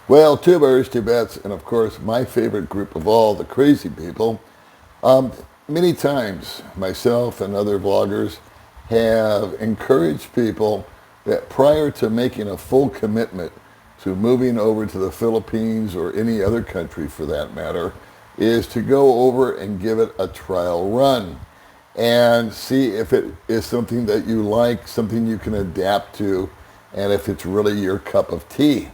Well, tubers, Tibets, and of course my favorite group of all, the crazy people. Um, Many times myself and other vloggers have encouraged people that prior to making a full commitment to moving over to the Philippines or any other country for that matter, is to go over and give it a trial run and see if it is something that you like, something you can adapt to, and if it's really your cup of tea.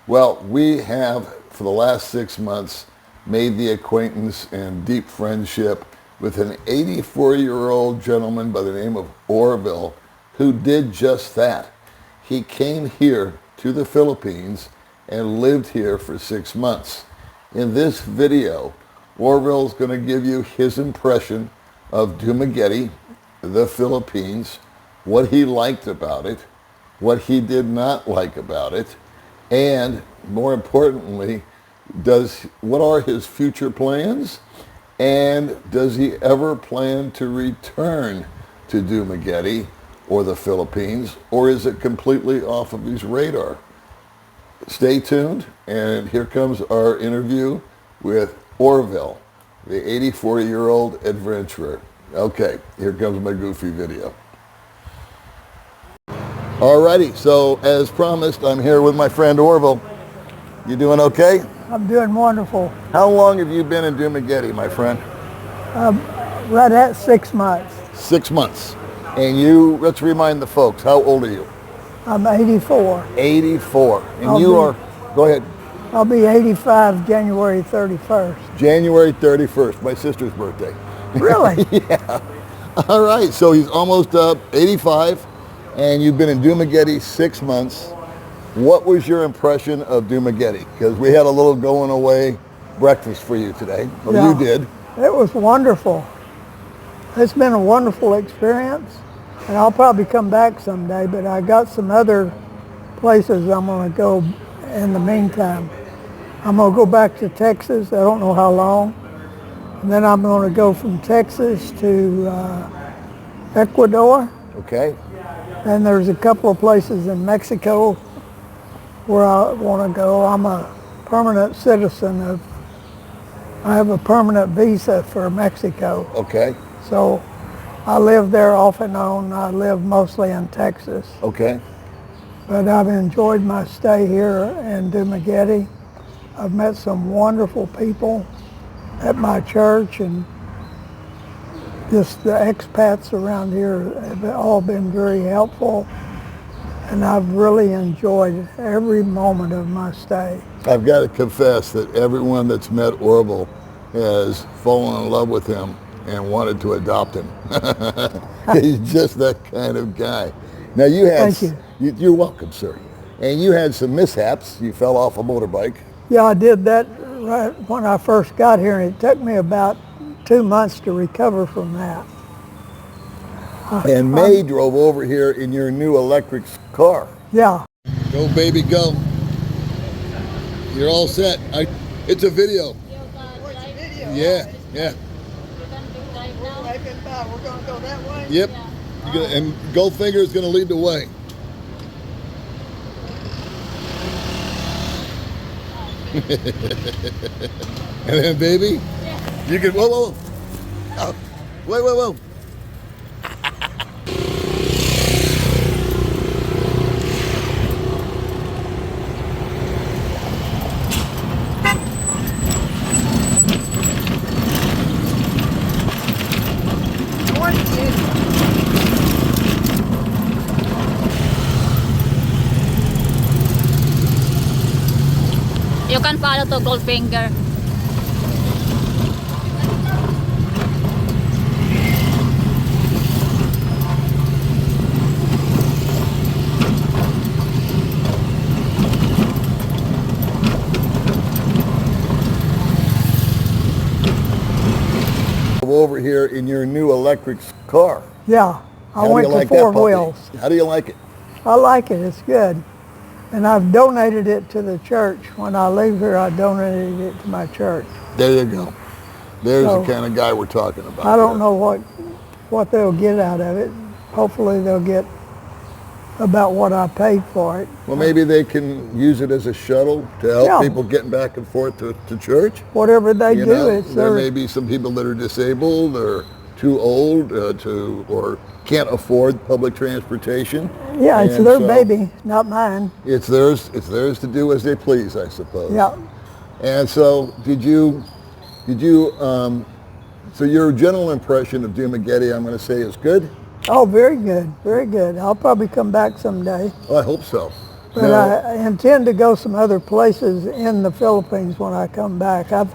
Well, we have, for the last 6 months, made the acquaintance and deep friendship with an 84-year-old gentleman by the name of Orville who did just that. He came here to the Philippines and lived here for 6 months. In this video, Orville's going to give you his impression of Dumaguete, the Philippines, what he liked about it, what he did not like about it, and more importantly, what are his future plans, and does he ever plan to return to Dumaguete or the Philippines, or is it completely off of his radar? Stay tuned, and here comes our interview with Orville, the 84-year-old adventurer. Okay, here comes my goofy video. Alrighty, so as promised, I'm here with my friend Orville. You doing okay? I'm doing wonderful. How long have you been in Dumaguete, my friend? Right at 6 months. 6 months. And you, let's remind the folks, how old are you? I'm 84. 84. And go ahead. I'll be 85 January 31st. January 31st, my sister's birthday. Really? Yeah. All right, so he's almost 85, and you've been in Dumaguete 6 months. What was your impression of Dumaguete? Because we had a little going away breakfast for you today. Or Yeah. you did. It was wonderful. It's been a wonderful experience, and I'll probably come back someday, but I got some other places I'm going to go in the meantime. I'm going to go back to Texas. I don't know how long. And then I'm going to go from Texas to Ecuador. Okay. And there's a couple of places in Mexico where I want to go. I'm a permanent citizen I have a permanent visa for Mexico. Okay. So I live there off and on. I live mostly in Texas. Okay. But I've enjoyed my stay here in Dumaguete. I've met some wonderful people at my church, and just the expats around here have all been very helpful. And I've really enjoyed every moment of my stay. I've got to confess that everyone that's met Orville has fallen in love with him and wanted to adopt him. He's just that kind of guy. Now you had, Thank you. You're welcome, sir. And you had some mishaps. You fell off a motorbike. Yeah, I did that right when I first got here, and it took me about 2 months to recover from that. And May drove over here in your new electric car. Yeah. Go, baby, go. You're all set. It's a video. Oh, it's a video. Yeah, yeah. We're going to go that way? Yep. And Goldfinger is going to lead the way. And then, baby, you can, whoa. Oh, whoa. You can follow to Goldfinger. Over here in your new electric car. Yeah. I How went do you to like four that, puppy? wheels. How do you like it? I like it. It's good. And I've donated it to the church. When I leave here, I donated it to my church. There you go. There's So, the kind of guy we're talking about. I don't know what they'll get out of it. Hopefully they'll get about what I paid for it. Well, maybe they can use it as a shuttle to help Yeah. people getting back and forth to church. Whatever they You do, know, it's there their, may be some people that are disabled or too old or can't afford public transportation. yeah, it's And their so baby, not mine. It's theirs. It's theirs to do as they please, I suppose. Yeah. And so, so your general impression of Dumaguete, I'm going to say, is good. Oh, very good, very good. I'll probably come back someday. Well, I hope so. But Now, I intend to go some other places in the Philippines when I come back. I've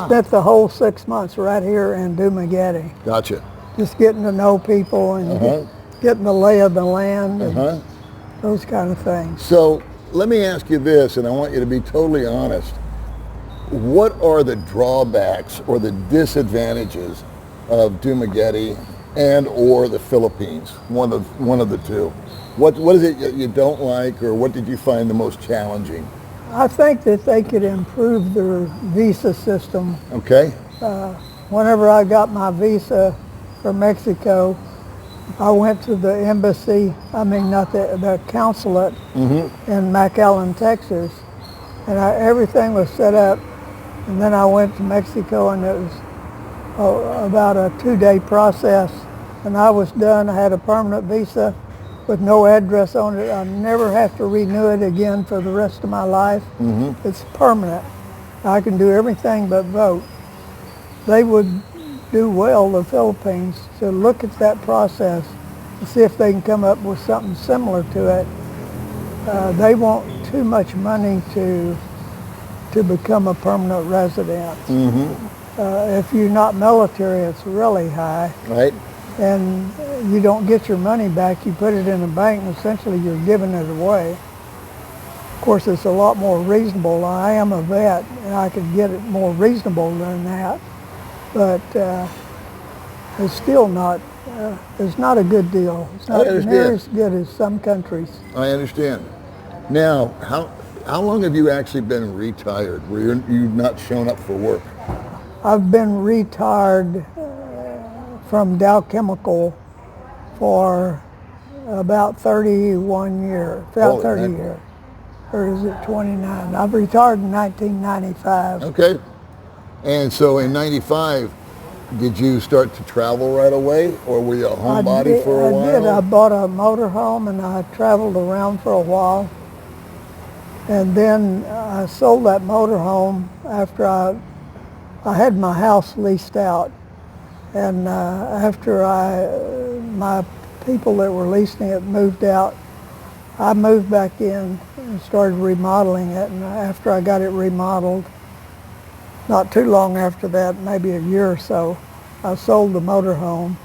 spent the whole 6 months right here in Dumaguete, gotcha. just getting to know people and getting the lay of the land and those kind of things. So let me ask you this, and I want you to be totally honest. What are the drawbacks or the disadvantages of Dumaguete and or the Philippines? One of the two. What is it that you don't like, or what did you find the most challenging? I think that they could improve their visa system. Okay. Whenever I got my visa for Mexico, I went to the embassy, not the consulate in McAllen, Texas, and everything was set up. And then I went to Mexico, and it was about a 2-day process, and I was done. I had a permanent visa with no address on it. I never have to renew it again for the rest of my life. It's permanent. I can do everything but vote. They would do well, the Philippines, to look at that process and see if they can come up with something similar to it. They want too much money to become a permanent resident. If you're not military, it's really high. Right. And you don't get your money back. You put it in a bank, and essentially you're giving it away. Of course, it's a lot more reasonable. I am a vet, and I could get it more reasonable than that. But it's still not. It's not a good deal. It's not near as good as some countries. I understand. Now, how long have you actually been retired, where you've not shown up for work? I've been retired from Dow Chemical for about 31 years, about 30 years. Or is it 29? I've retired in 1995. Okay. And so in 95, did you start to travel right away, or were you a homebody for a while? I did. I bought a motorhome, and I traveled around for a while. And then I sold that motorhome after I had my house leased out. And after my people that were leasing it moved out, I moved back in and started remodeling it. And after I got it remodeled, not too long after that, maybe a year or so, I sold the motorhome.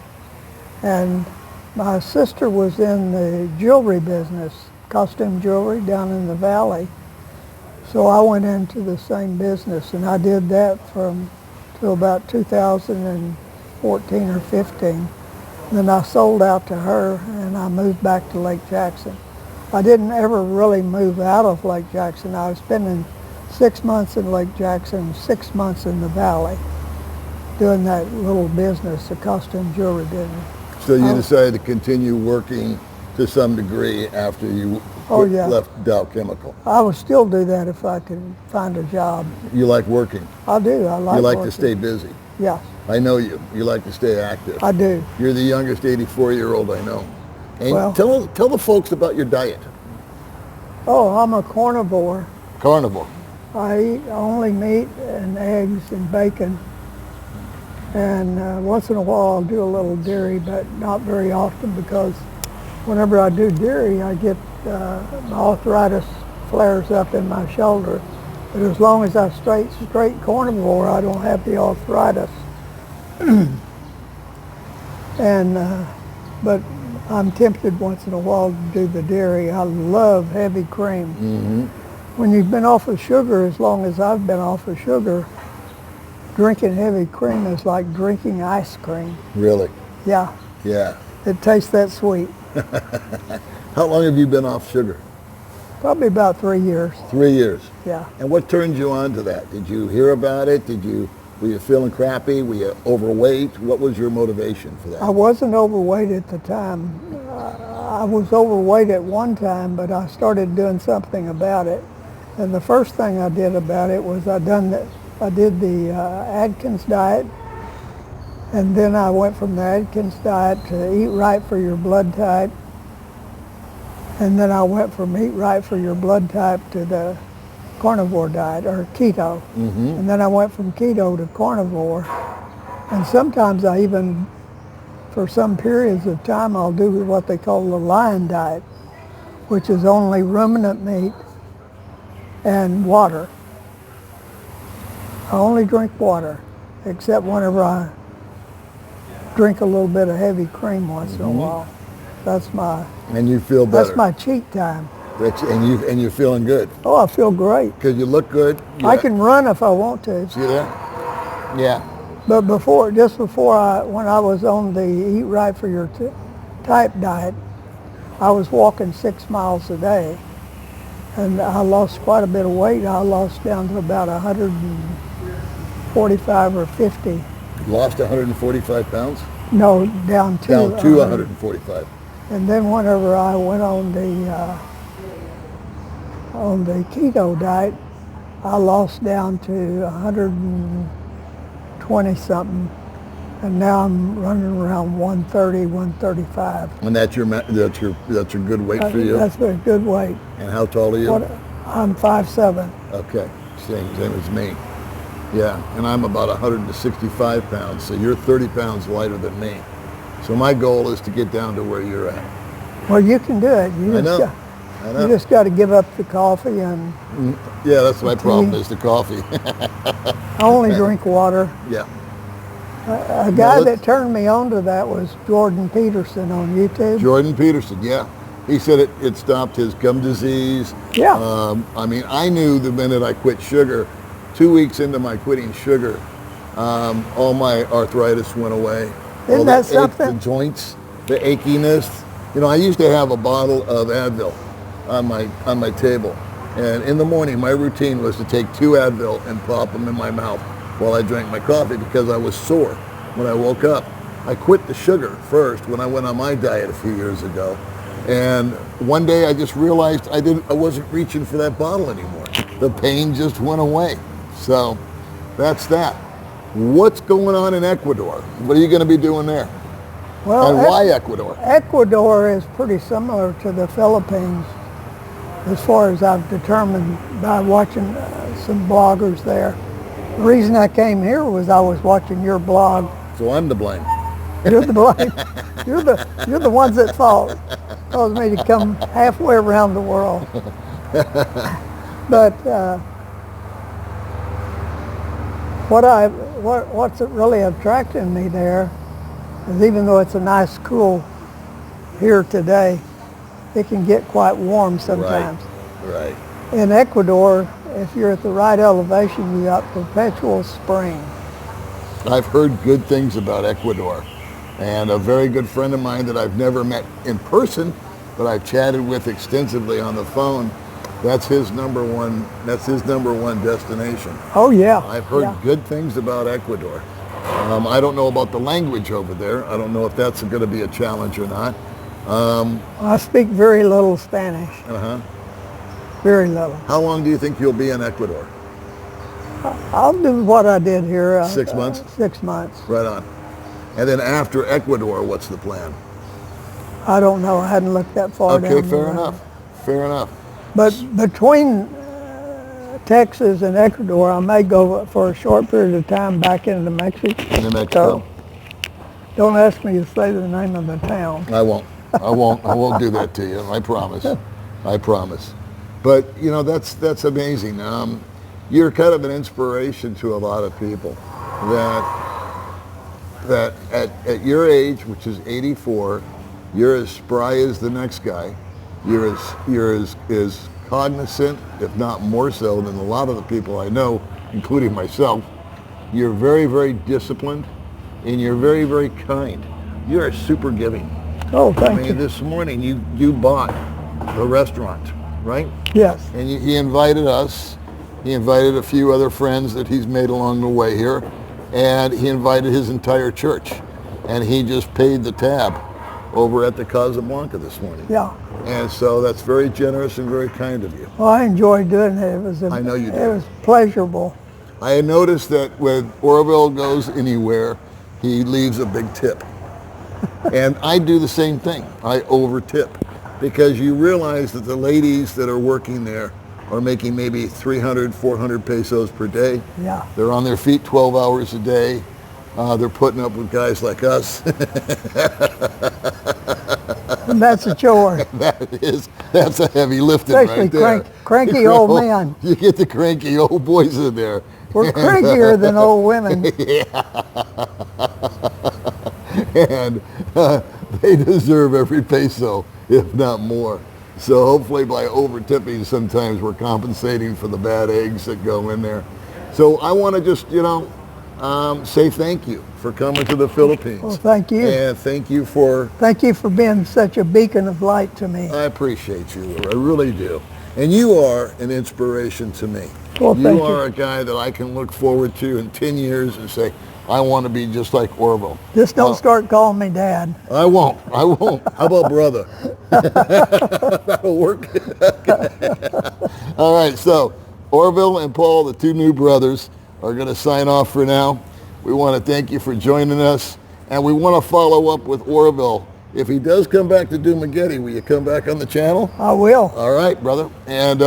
And my sister was in the jewelry business, costume jewelry down in the valley. So I went into the same business, and I did that till about 2014 or 15. Then I sold out to her, and I moved back to Lake Jackson. I didn't ever really move out of Lake Jackson. I was spending 6 months in Lake Jackson, 6 months in the valley, doing that little business, the costume jewelry business. So you decided to continue working to some degree after you left Dow Chemical. I would still do that if I could find a job. You like working? I do. I like You like working. to stay busy? Yes, I know you. You like to stay active. I do. You're the youngest 84-year-old I know. And Well- tell the folks about your diet. Oh, I'm a carnivore. Carnivore. I eat only meat and eggs and bacon. And once in a while I'll do a little dairy, but not very often, because whenever I do dairy, I get my arthritis flares up in my shoulder. But as long as I straight carnivore, I don't have the arthritis. But I'm tempted once in a while to do the dairy. I love heavy cream. When you've been off of sugar as long as I've been off of sugar, drinking heavy cream is like drinking ice cream. Really? Yeah, Yeah. it tastes that sweet. How long have you been off sugar? Probably about 3 years. 3 years. Yeah. And what turned you on to that? Did you hear about it? Were you feeling crappy? Were you overweight? What was your motivation for that? I wasn't overweight at the time. I was overweight at one time, but I started doing something about it. And the first thing I did about it was I did the Atkins diet, and then I went from the Atkins diet to Eat Right for Your blood type, and then I went from Eat Right for Your blood type to the carnivore diet, or keto. And then I went from keto to carnivore. And sometimes I even, for some periods of time, I'll do what they call the lion diet, which is only ruminant meat and water. I only drink water, except whenever I drink a little bit of heavy cream once in a while. That's my And you feel better. that's my cheat time. And you're feeling good. Oh, I feel great. Because you look good. I can run if I want to. See that? Yeah. But when I was on the Eat Right for Your type diet, I was walking 6 miles a day. And I lost quite a bit of weight. I lost down to about 145 or 50. You lost 145 pounds? No, down to Down to 145. And then whenever I went on the keto diet, I lost down to 120 something, and now I'm running around 130, 135. And that's your good weight for you? That's a good weight. And how tall are you? I'm 5'7". Okay, same as me. Yeah, and I'm about 165 pounds, so you're 30 pounds lighter than me. So my goal is to get down to where you're at. Well, you can do it. I know. You just got to give up the coffee, and Yeah, that's my problem is the coffee. I only drink water. Yeah. A guy that turned me on to that was Jordan Peterson on YouTube. Jordan Peterson, yeah. He said it stopped his gum disease. Yeah. I mean, I knew the minute I quit sugar, 2 weeks into my quitting sugar, all my arthritis went away. Isn't that something? The joints, the achiness. You know, I used to have a bottle of Advil on my table. And in the morning, my routine was to take 2 Advil and pop them in my mouth while I drank my coffee because I was sore when I woke up. I quit the sugar first when I went on my diet a few years ago. And one day I just realized I wasn't reaching for that bottle anymore. The pain just went away. So that's that. What's going on in Ecuador? What are you going to be doing there? Well, And why Ecuador? Ecuador is pretty similar to the Philippines, as far as I've determined by watching some bloggers there. The reason I came here was I was watching your blog. So I'm to blame. You're the blame. You're the ones at fault. Caused me to come halfway around the world. But what's really attracting me there is, even though it's a nice cool here today, it can get quite warm sometimes. Right. In Ecuador, if you're at the right elevation, you got perpetual spring. I've heard good things about Ecuador. And a very good friend of mine that I've never met in person, but I've chatted with extensively on the phone, that's his number one destination. Oh yeah. I've heard good things about Ecuador. I don't know about the language over there. I don't know if that's going to be a challenge or not. I speak very little Spanish. Very little. How long do you think you'll be in Ecuador? I'll do what I did here. 6 months? 6 months. Right on. And then after Ecuador, what's the plan? I don't know. I hadn't looked that far down. Okay, fair enough. Fair enough. But between Texas and Ecuador, I may go for a short period of time back into Mexico. Into Mexico. Don't ask me to say the name of the town. I won't. I won't do that to you. I promise. I promise. But you know, that's amazing. You're kind of an inspiration to a lot of people that at your age, which is 84, you're as spry as the next guy. You're as cognizant, if not more so, than a lot of the people I know, including myself. You're very, very disciplined, and you're very, very kind. You're super giving. Oh, thank you. This morning you bought the restaurant, right? Yes. And he invited us. He invited a few other friends that he's made along the way here, and he invited his entire church, and he just paid the tab. over at the Casablanca this morning. Yeah. And so that's very generous and very kind of you. Well, I enjoyed doing it. I know you It did. was pleasurable. I had noticed that when Orville goes anywhere, he leaves a big tip. And I do the same thing. I over tip because you realize that the ladies that are working there are making maybe 300, 400 pesos per day. Yeah. They're on their feet 12 hours a day. They're putting up with guys like us. And that's a chore. That's a heavy lifting Especially right there. cranky old men. You get the cranky old boys in there. We're crankier than old women. And they deserve every peso, if not more. So hopefully by over tipping, sometimes we're compensating for the bad eggs that go in there. So I want to just, say thank you for coming to the Philippines. Well, thank you. And thank you for... Thank you for being such a beacon of light to me. I appreciate you. I really do. And you are an inspiration to me. Well, thank you. You are a guy that I can look forward to in 10 years and say, I want to be just like Orville. Just don't start calling me Dad. I won't. How about brother? That'll work. All right, so Orville and Paul, the two new brothers, are going to sign off for now. We want to thank you for joining us, and we want to follow up with Orville. If he does come back to Dumaguete, will you come back on the channel? I will. All right, brother. And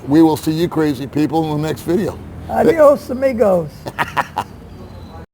we will see you crazy people in the next video. Adios, amigos.